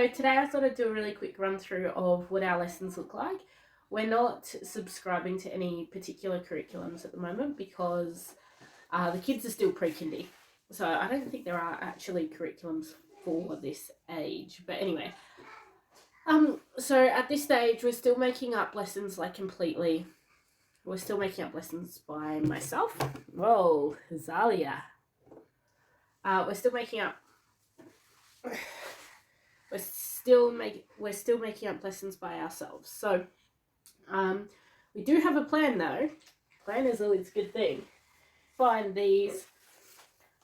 So today I thought I'd do a really quick run through of what our lessons look like. We're not subscribing to any particular curriculums at the moment because the kids are still pre-kindy. So I don't think there are actually curriculums for this age. But anyway, so at this stage we're still making up lessons like completely. We're still making up lessons by myself. Whoa, Zalia. We're still making up lessons by ourselves. So we do have a plan though. Plan is always a good thing. Find these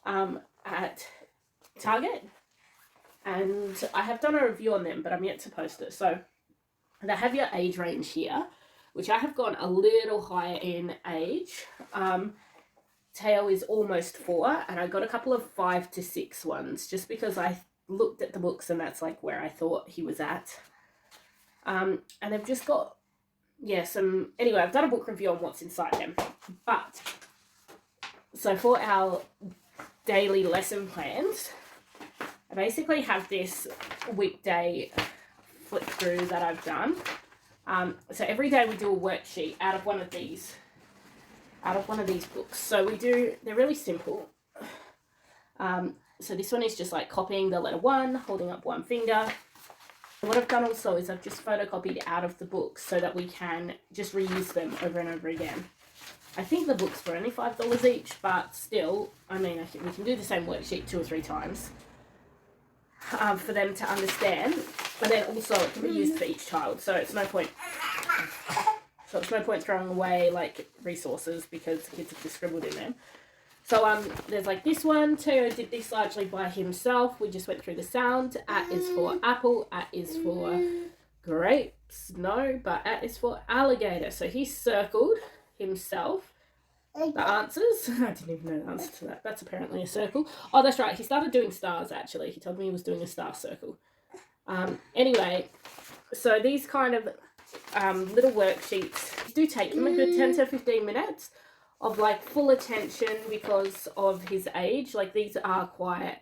at Target, and I have done a review on them, but I'm yet to post it. So they have your age range here, which I have gone a little higher in age. Teo is almost 4, and I got a couple of 5 to 6 ones just because I looked at the books and that's like where I thought he was at. And they've just got, anyway, I've done a book review on what's inside them. But, so for our daily lesson plans, I basically have this weekday flip through that I've done. So every day we do a worksheet out of one of these books. So they're really simple. So this one is just like copying the letter 1, holding up one finger. And what I've done also is I've just photocopied out of the books so that we can just reuse them over and over again. I think the books were only $5 each, but still, I mean, we can do the same worksheet 2 or 3 times for them to understand. But then also it can be used for each child, so it's no point throwing away like resources because the kids have just scribbled in them. So there's like this one. Teo did this largely by himself. We just went through the sound. At is for apple. At is for grapes. No, but at is for alligator. So he circled himself the answers. I didn't even know the answer to that. That's apparently a circle. Oh, that's right. He started doing stars actually. He told me he was doing a star circle. Anyway, so these kind of little worksheets do take him a good 10 to 15 minutes of like full attention because of his age. Like these are quite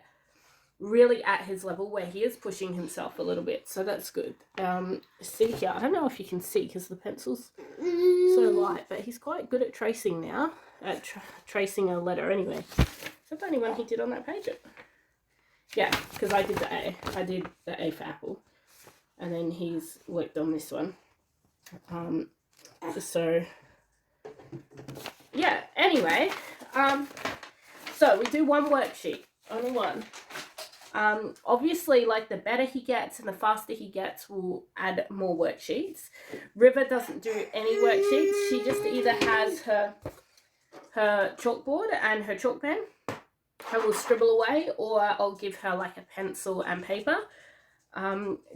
really at his level where he is pushing himself a little bit, so that's good. See here, I don't know if you can see because the pencil's so light, but he's quite good at tracing now, at tracing a letter anyway. Is that the only one he did on that page? Yeah, because I did the A. I did the A for apple, and then he's worked on this one. So yeah, anyway, so we do one worksheet, only one. Obviously, like the better he gets and the faster he gets, we'll add more worksheets. River doesn't do any worksheets. She just either has her chalkboard and her chalk pen and will scribble away, or I'll give her like a pencil and paper,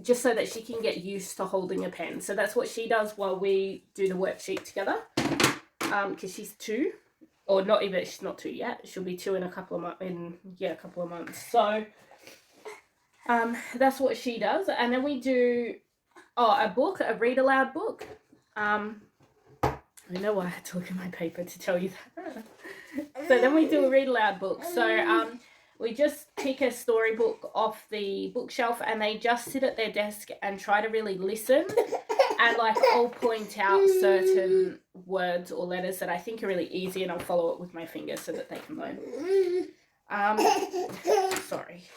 just so that she can get used to holding a pen. So that's what she does while we do the worksheet together. Because she's 2, or not even, she's not 2 yet. She'll be 2 in a couple of months. So that's what she does. And then we do a Read-Aloud Book. I know why I had to look at my paper to tell you that. So then we do a Read-Aloud Book. So we just pick a storybook off the bookshelf and they just sit at their desk and try to really listen. And like I'll point out certain words or letters that I think are really easy, and I'll follow it with my finger so that they can learn. Sorry.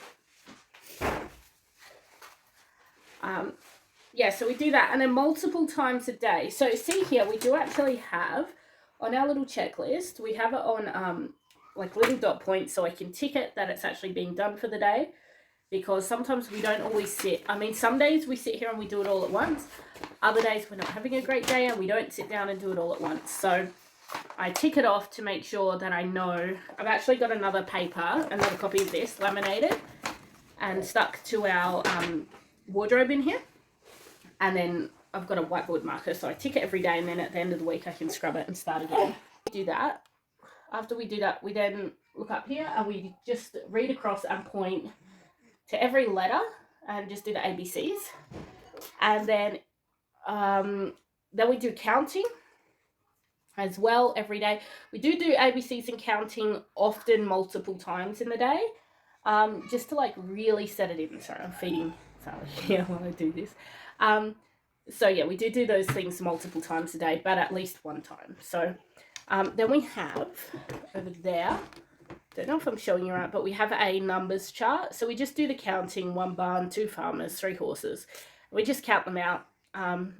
Yeah, so we do that, and then multiple times a day. So see here, we do actually have on our little checklist, we have it on like little dot points, so I can tick it that it's actually being done for the day. Because sometimes we don't always sit. I mean, some days we sit here and we do it all at once. Other days we're not having a great day and we don't sit down and do it all at once. So I tick it off to make sure that I know. I've actually got another paper, another copy of this, laminated and stuck to our wardrobe in here. And then I've got a whiteboard marker, so I tick it every day, and then at the end of the week I can scrub it and start again. Do that. After we do that, we then look up here and we just read across and point to every letter and just do the ABCs. And then we do counting as well every day. We do ABCs and counting often multiple times in the day, just to like really set it in. Sorry, I'm feeding Sally here while I do this. So yeah, we do those things multiple times a day, but at least one time. So then we have over there, don't know if I'm showing you right, but we have a numbers chart. So we just do the counting: 1 barn, 2 farmers, 3 horses. We just count them out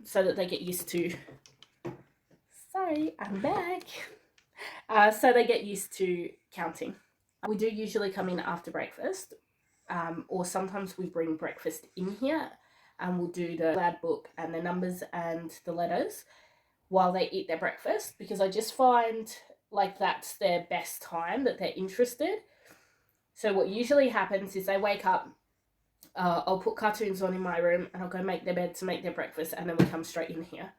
so that they get used to, sorry, I'm back. So they get used to counting. We do usually come in after breakfast, or sometimes we bring breakfast in here and we'll do the Read-Aloud Book and the numbers and the letters while they eat their breakfast, because I just find like that's their best time that they're interested. So what usually happens is they wake up, I'll put cartoons on in my room and I'll go make their beds, make their breakfast, and then we come straight in here.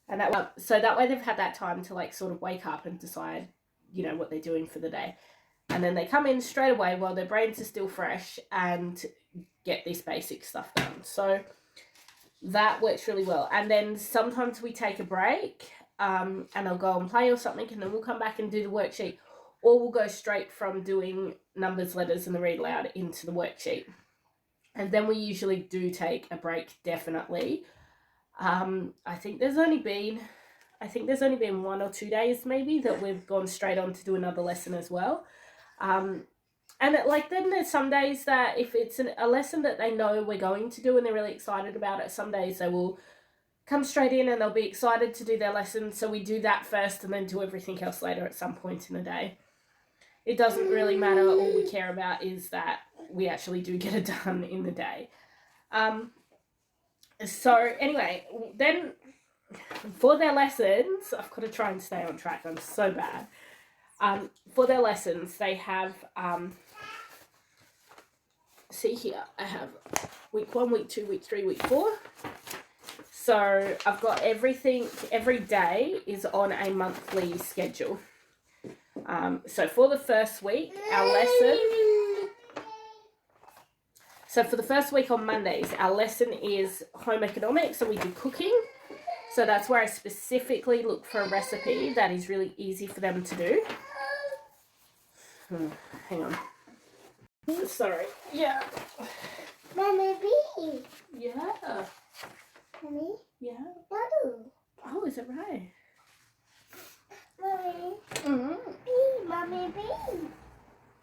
And so that way they've had that time to like sort of wake up and decide, you know, what they're doing for the day. And then they come in straight away while their brains are still fresh and get this basic stuff done. So that works really well. And then sometimes we take a break and I'll go and play or something, and then we'll come back and do the worksheet. Or we'll go straight from doing numbers, letters, and the read aloud into the worksheet. And then we usually do take a break, definitely. I think there's only been 1 or 2 days maybe that we've gone straight on to do another lesson as well. And then there's some days that if it's a lesson that they know we're going to do and they're really excited about it, some days they will come straight in and they'll be excited to do their lesson. So we do that first and then do everything else later at some point in the day. It doesn't really matter. All we care about is that we actually do get it done in the day. So anyway, then for their lessons, I've got to try and stay on track. I'm so bad. For their lessons, they have, see here, I have week 1, week 2, week 3, week 4. So I've got everything, every day is on a monthly schedule. So for the first week, our lesson, so for the first week on Mondays, our lesson is home economics, so we do cooking. So that's where I specifically look for a recipe that is really easy for them to do. Hang on. Sorry. Yeah. Mommy, B. Yeah. Mommy? Yeah. No. Oh, is it right? Mommy. Mm-hmm. B. Mommy, B.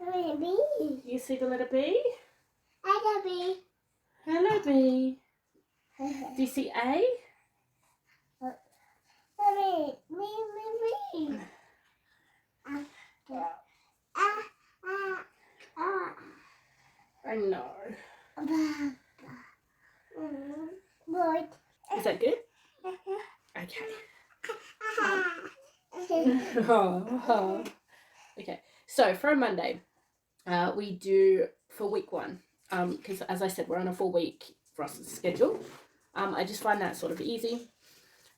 Mommy, B. You see the letter B? I got B. Hello, B. Do you see A? Mommy, me. I know. Boy. Is that good? Okay. Oh. Okay. So for a Monday, we do for week 1, because as I said, we're on a 4-week Ross's schedule. I just find that sort of easy.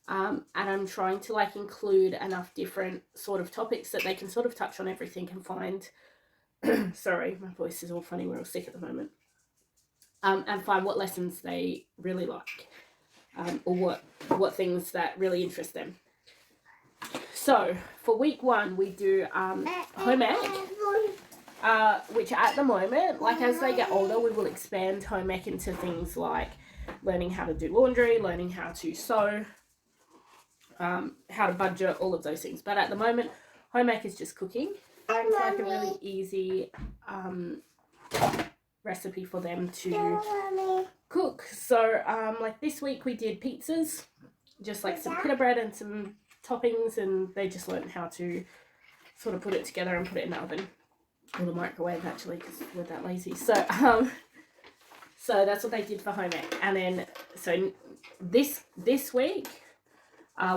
And I'm trying to like include enough different sort of topics that they can sort of touch on everything and find, sorry, my voice is all funny, we're all sick at the moment, and find what lessons they really like, or what things that really interest them. So for week 1, we do home ec, which at the moment, like as they get older, we will expand home ec into things like learning how to do laundry, learning how to sew, how to budget, all of those things. But at the moment, home ec is just cooking. It's like a really easy recipe for them to cook. So like this week we did pizzas, just like some pita bread and some toppings, and they just learned how to sort of put it together and put it in the oven or the microwave actually, because we're that lazy. So so that's what they did for home ec. And then so this week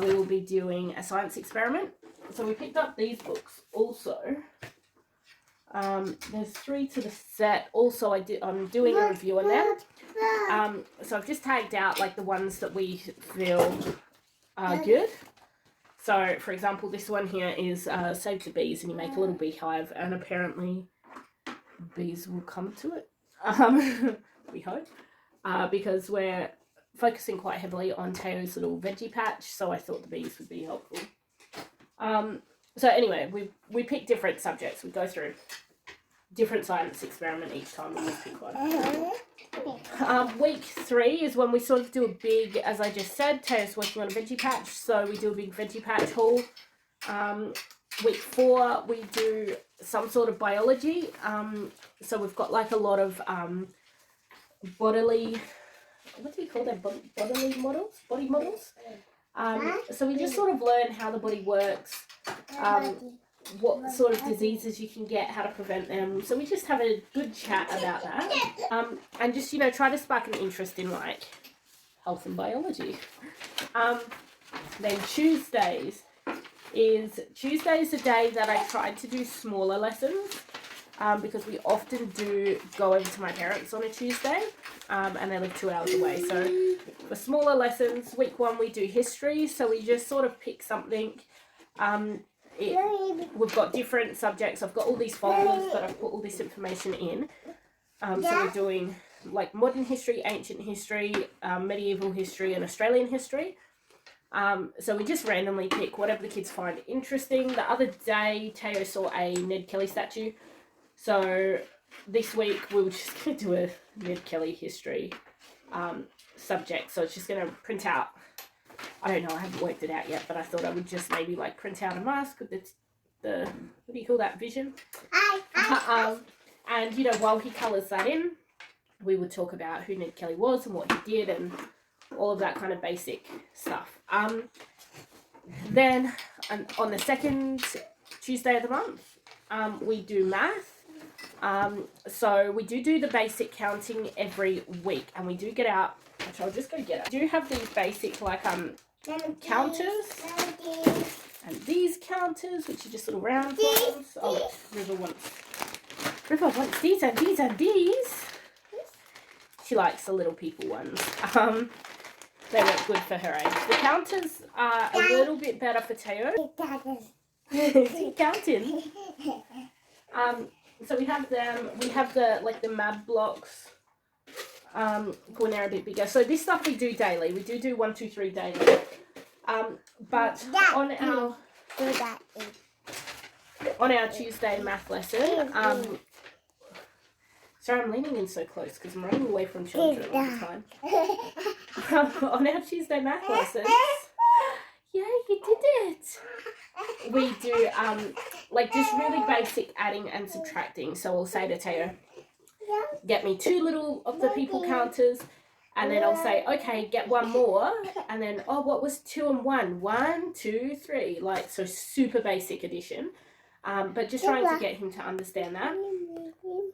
we will be doing a science experiment. So we picked up these books also. There's 3 to the set. Also, I'm doing a review on them. So I've just tagged out like the ones that we feel are good. So, for example, this one here is Save the Bees, and you make a little beehive, and apparently bees will come to it. We hope, because we're focusing quite heavily on Teo's little veggie patch, so I thought the bees would be helpful. So anyway, we pick different subjects. We go through different science experiment each time. We just pick one. Week 3 is when we sort of do a big, as I just said, Taya's working on a veggie patch, so we do a big veggie patch haul. Week 4 we do some sort of biology. So we've got like a lot of bodily, what do you call them? Bodily models? Body models? So we just sort of learn how the body works, what sort of diseases you can get, how to prevent them. So we just have a good chat about that. And just, you know, try to spark an interest in like health and biology. Then Tuesdays is the day that I tried to do smaller lessons, because we often do go over to my parents on a Tuesday, and they live 2 hours away. So for smaller lessons, week 1 we do history, so we just sort of pick something. We've got different subjects. I've got all these folders that I've put all this information in. So we're doing like modern history, ancient history, medieval history, and Australian history. So we just randomly pick whatever the kids find interesting. The other day, Teo saw a Ned Kelly statue. So this week we were just going to do a Ned Kelly history subject. So it's just going to print out, I don't know, I haven't worked it out yet, but I thought I would just maybe like print out a mask with the what do you call that, vision? And, you know, while he colours that in, we would talk about who Ned Kelly was and what he did and all of that kind of basic stuff. Then on the second Tuesday of the month, we do math. So we do the basic counting every week, and we do get out, actually I'll just go get it. We do have these basic like counters, and these counters, which are just little round ones. Oh, River wants these and these and these. She likes the little people ones. They work good for her age. The counters are a little bit better for Teo. He's counting. So we have them. We have the mab blocks. When they're a bit bigger. So this stuff we do daily. We do 1, 2, 3 daily. But on our Tuesday math lesson, sorry, I'm leaning in so close because I'm running away from children all the time. On our Tuesday math lessons, yeah, you did it. We do like just really basic adding and subtracting. So I'll say to Teo, get me 2 little of the people counters, and then I'll say, okay, get 1 more, and then, oh, what was 2 and 1? 1, 2, 3, like, so super basic addition, but just trying to get him to understand that.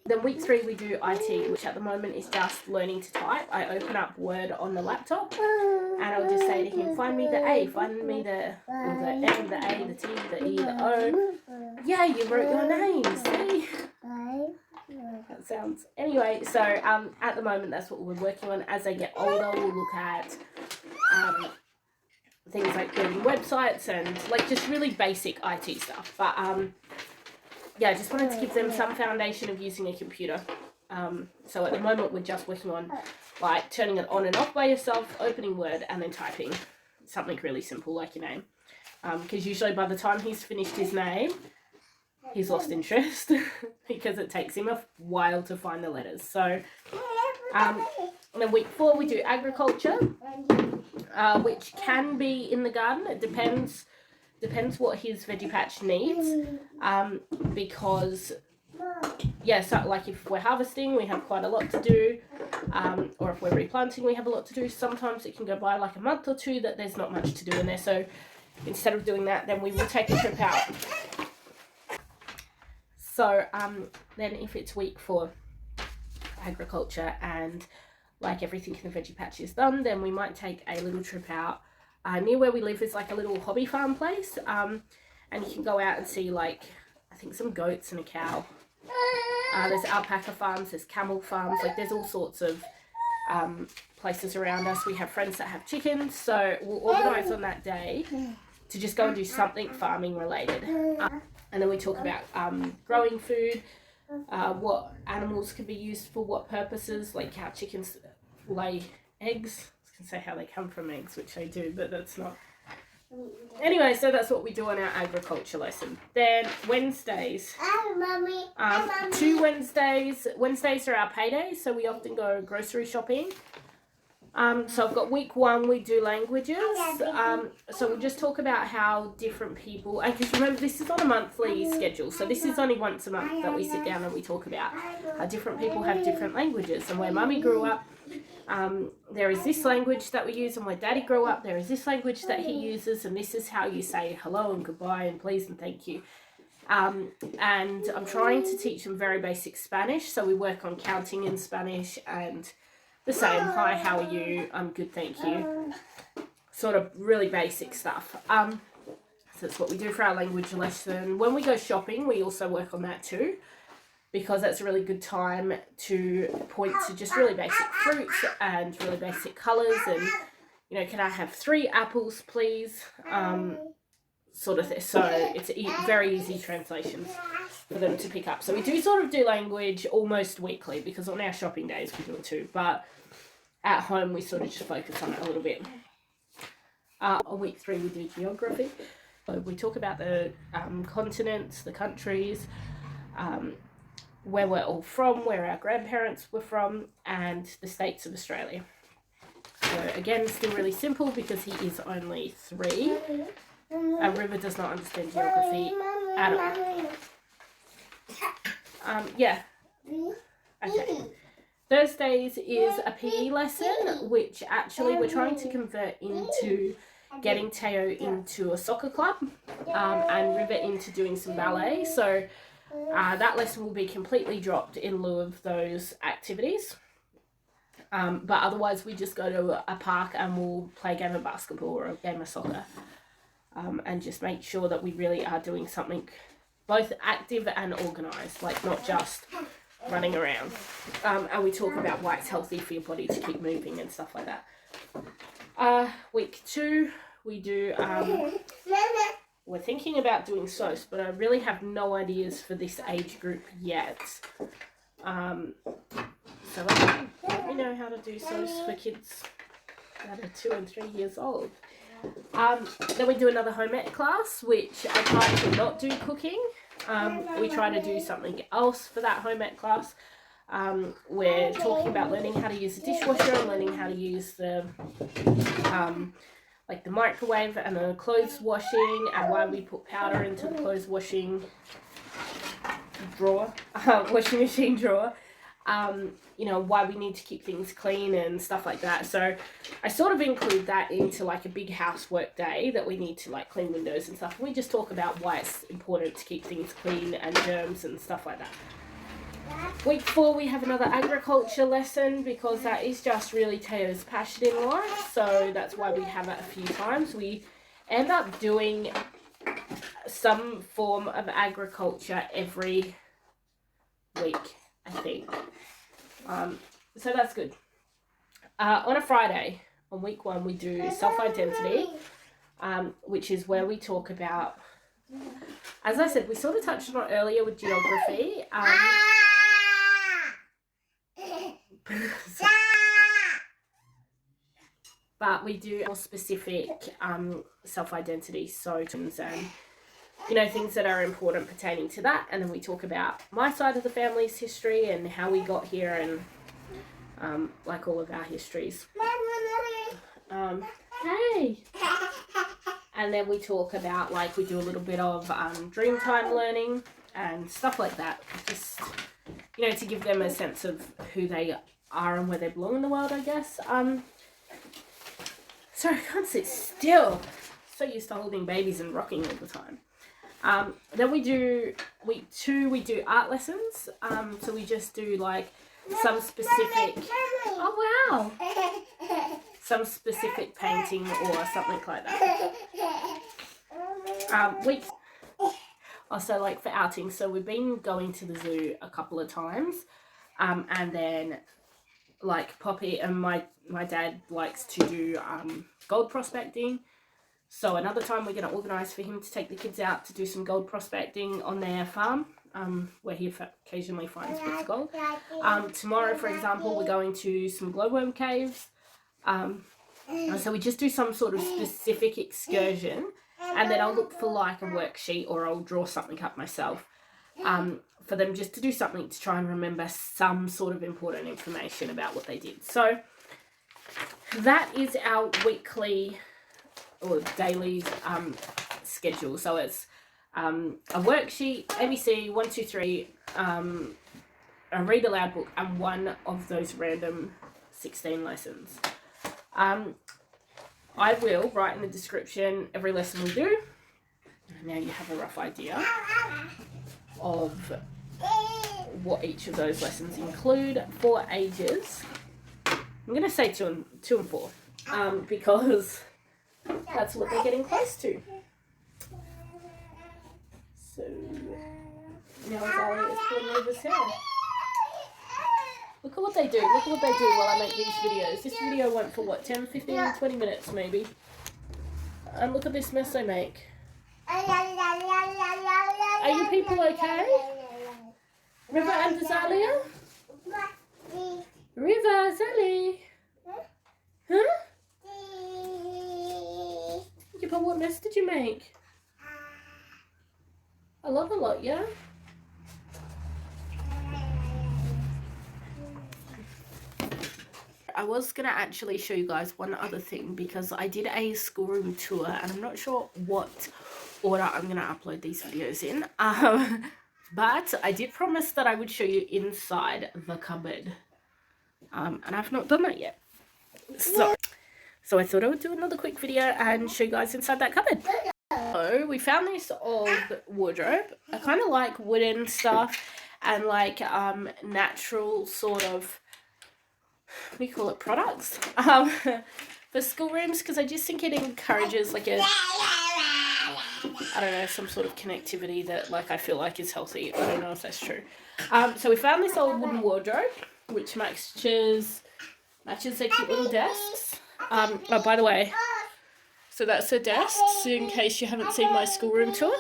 Then week 3 we do IT, which at the moment is just learning to type. I open up Word on the laptop, and I'll just say to him, find me the A, find me the M, the A, the T, the E, the O. Yeah, you wrote your name, see? That sounds... Anyway, so at the moment that's what we're working on. As they get older, we'll look at things like building websites and like just really basic IT stuff. But yeah, I just wanted to give them some foundation of using a computer. So at the moment we're just working on like turning it on and off by yourself, opening Word, and then typing something really simple like your name. Because usually by the time he's finished his name, he's lost interest because it takes him a while to find the letters. So and then week 4 we do agriculture, which can be in the garden. It depends what his veggie patch needs, because yeah, so like if we're harvesting we have quite a lot to do, or if we're replanting we have a lot to do. Sometimes it can go by like a month or 2 that there's not much to do in there, so instead of doing that then we will take a trip out. So then if it's week 4 agriculture and like everything in the veggie patch is done, then we might take a little trip out. Near where we live is like a little hobby farm place, and you can go out and see like I think some goats and a cow. There's alpaca farms, there's camel farms, like there's all sorts of places around us. We have friends that have chickens, so we'll organise on that day to just go and do something farming related. And then we talk about growing food, what animals can be used for what purposes, like how chickens lay eggs. I was going to say how they come from eggs, which they do, but that's not Anyway, so that's what we do on our agriculture lesson. Then Wednesdays. Mommy. 2 Wednesdays. Wednesdays are our paydays, so we often go grocery shopping. So I've got week 1, we do languages. So we'll just talk about how different people, and because remember this is on a monthly schedule, so this is only once a month that we sit down and we talk about how different people have different languages. And where Mummy grew up, there is this language that we use, and where Daddy grew up, there is this language that he uses, and this is how you say hello and goodbye and please and thank you. And I'm trying to teach them very basic Spanish, so we work on counting in Spanish and the same, hi, how are you, I'm good, thank you, sort of really basic stuff. So that's what we do for our language lesson. When we go shopping, we also work on that too, because that's a really good time to point to just really basic fruits and really basic colours, and, you know, can I have 3 apples, please, sort of thing. So it's very easy translations for them to pick up. So we do sort of do language almost weekly, because on our shopping days we do it too, but at home we sort of just focus on it a little bit. On week 3 we do geography. So we talk about the continents, the countries, where we're all from, where our grandparents were from, and the states of Australia. So again, still really simple because he is only 3. And River does not understand geography at all. Yeah. Okay. Thursdays is a PE lesson, which actually we're trying to convert into getting Teo into a soccer club, and River into doing some ballet. So that lesson will be completely dropped in lieu of those activities. But otherwise we just go to a park and we'll play a game of basketball or a game of soccer, and just make sure that we really are doing something both active and organised, like not just running around. And we talk about why it's healthy for your body to keep moving and stuff like that. Week 2 we do we're thinking about doing SOS, but I really have no ideas for this age group yet. So let me know how to do SOS for kids that are 2 and 3 years old. Then we do another home ec class, which I try to not do cooking. We try to do something else for that home ec class. We're talking about learning how to use the dishwasher and learning how to use the like the microwave and the clothes washing, and why we put powder into the clothes washing drawer, washing machine drawer. You know, why we need to keep things clean and stuff like that. So I sort of include that into like a big housework day that we need to like clean windows and stuff. We just talk about why it's important to keep things clean and germs and stuff like that. Week 4 we have another agriculture lesson, because that is just really Teo's passion in life. So that's why we have it a few times. We end up doing some form of agriculture every week, I think. So that's good. On a Friday, on week 1, we do self-identity, which is where we talk about, as I said, we sort of touched on it earlier with geography. But we do more specific self-identity, so terms and, you know, things that are important pertaining to that. And then we talk about my side of the family's history and how we got here, and like all of our histories. Hey! And then we talk about, like, we do a little bit of Dreamtime learning and stuff like that. Just, you know, to give them a sense of who they are and where they belong in the world, I guess. Sorry, I can't sit still. So used to holding babies and rocking all the time. Then we do, week 2, we do art lessons. So we just do like some specific, oh wow, some specific painting or something like that. Week, also like for outings, so we've been going to the zoo a couple of times, and then like Poppy and my dad likes to do gold prospecting. So another time we're going to organise for him to take the kids out to do some gold prospecting on their farm, where he occasionally finds bits of gold. Tomorrow, for example, we're going to some glowworm caves. And so we just do some sort of specific excursion, and then I'll look for like a worksheet or I'll draw something up myself for them just to do something to try and remember some sort of important information about what they did. So that is our weekly or daily schedule. So it's a worksheet, ABC, 1, 2, 3, a read-aloud book, and one of those random 16 lessons. I will write in the description every lesson we do. Now you have a rough idea of what each of those lessons include for ages. I'm going to say 2 and 4 because that's what they're getting close to. So now Azalea is pulling over his hair. Look at what they do. Look at what they do while I make these videos. This video went for what, 10, 15, 20 minutes maybe. And look at this mess I make. Are you people okay? River and Azalea? River, Azalea? Huh? Yeah, but what mess did you make? A lot, yeah? I was going to actually show you guys one other thing because I did a schoolroom tour and I'm not sure what order I'm going to upload these videos in. But I did promise that I would show you inside the cupboard. And I've not done that yet. So I thought I would do another quick video and show you guys inside that cupboard. So we found this old wardrobe. I kind of like wooden stuff and like natural sort of, what do you call it, products for schoolrooms, because I just think it encourages like a, I don't know, some sort of connectivity that like I feel like is healthy. I don't know if that's true. So we found this old wooden wardrobe which matches their cute little desks. Oh, by the way, so that's the desk, so in case you haven't seen my schoolroom tour.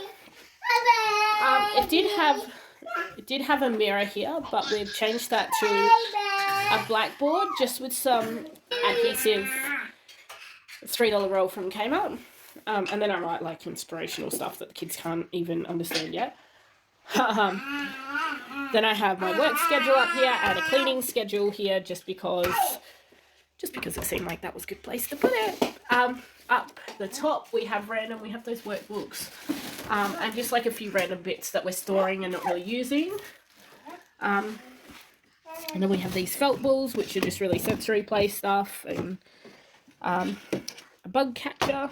It did have a mirror here, but we've changed that to a blackboard just with some adhesive $3 roll from Kmart. And then I write like inspirational stuff that the kids can't even understand yet. Then I have my work schedule up here and a cleaning schedule here just because it seemed like that was a good place to put it. Up the top we have those workbooks and just like a few random bits that we're storing and not really using. And then we have these felt balls, which are just really sensory play stuff, and a bug catcher.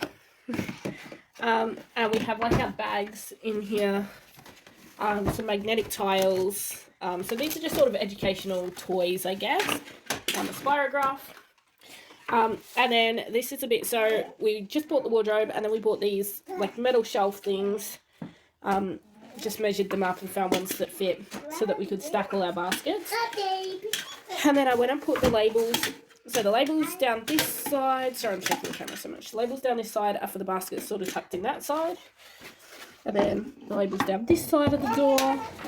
And we have like our bags in here, some magnetic tiles. So these are just sort of educational toys, I guess. A spirograph. And then this is a bit, so we just bought the wardrobe and then we bought these like metal shelf things. Just measured them up and found ones that fit so that we could stack all our baskets. And then I went and put the labels. So the labels down this side, sorry I'm shaking the camera so much. The labels down this side are for the baskets sort of tucked in that side. And then the labels down this side of the door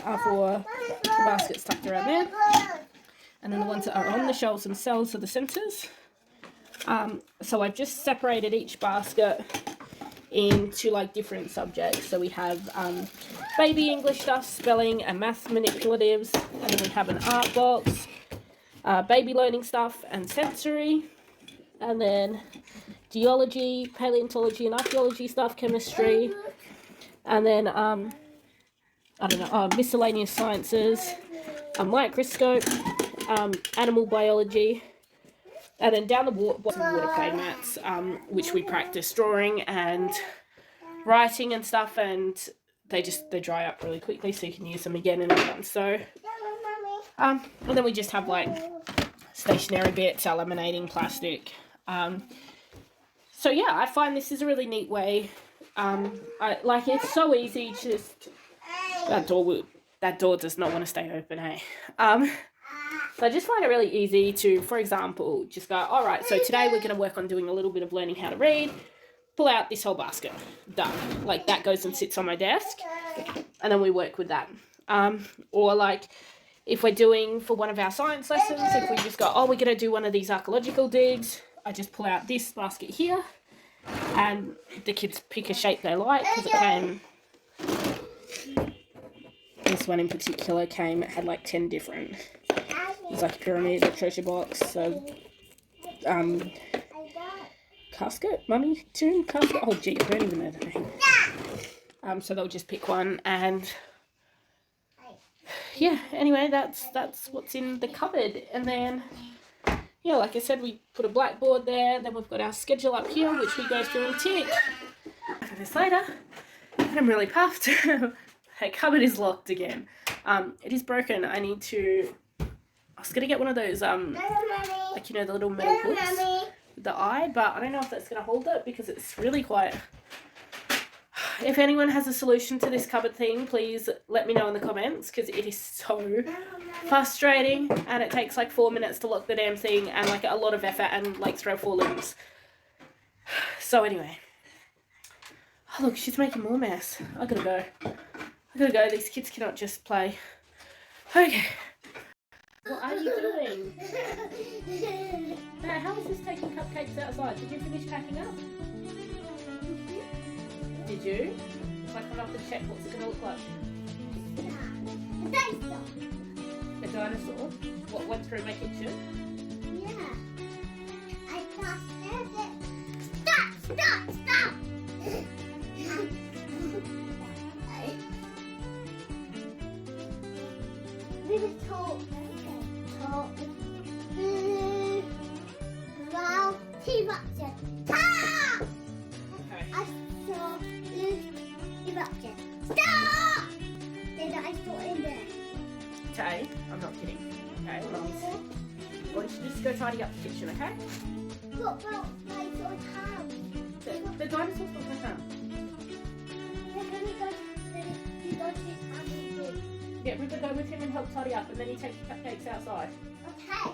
are for the baskets tucked around there. And then the ones that are on the shelves themselves are the centres. So I've just separated each basket into like different subjects. So we have baby English stuff, spelling and math manipulatives, and then we have an art box, baby learning stuff and sensory, and then geology, paleontology and archaeology stuff, chemistry, and then miscellaneous sciences, a microscope, animal biology. And then down the bottom, water play mats, which we practice drawing and writing and stuff, and they dry up really quickly, so you can use them again and again. So, and then we just have like stationary bits, our laminating plastic. So yeah, I find this is a really neat way. It's so easy. Just that door does not want to stay open, eh? So I just find it really easy to, for example, just go, all right, so today we're going to work on doing a little bit of learning how to read. Pull out this whole basket. Done. Like that goes and sits on my desk, and then we work with that. Or like if we're doing for one of our science lessons, if we just go, oh, we're going to do one of these archaeological digs, I just pull out this basket here, and the kids pick a shape they like, because it came, this one in particular came, it had like 10 different, it's like a pyramid, a treasure box, so, casket, mummy, tune, casket, oh gee, I don't even know the name. So they'll just pick one, and yeah, anyway, that's what's in the cupboard. And then, yeah, like I said, we put a blackboard there, then we've got our schedule up here, which we go through and tick. After this later, I'm really puffed. Her cupboard is locked again. It is broken. I was going to get one of those, like, you know, the little metal hooks with the eye, but I don't know if that's going to hold it, because it's really quite... If anyone has a solution to this cupboard thing, please let me know in the comments, because it is so frustrating, and it takes like 4 minutes to lock the damn thing, and like a lot of effort, and like 3 or 4 limbs. So anyway. Oh look, she's making more mess. I gotta go. These kids cannot just play. Okay. What are you doing? Now, how is this taking cupcakes outside? Did you finish packing up? Did you? If I come up and check, what's it going to look like? A dinosaur? What went through my kitchen? Yeah. I busted it. Stop! We were talk. Wow, T-Boxer. Ah! Okay. I saw T-Boxer. Stop! Then I saw in there. Tay, I'm not kidding. Okay, Mummy's. Why don't you just go tidy up the kitchen, okay? What about my hand? The dinosaur's not going to come. You go to his hand. Yeah, Ripper, go with him and help tidy up, and then you take the cupcakes outside. Okay.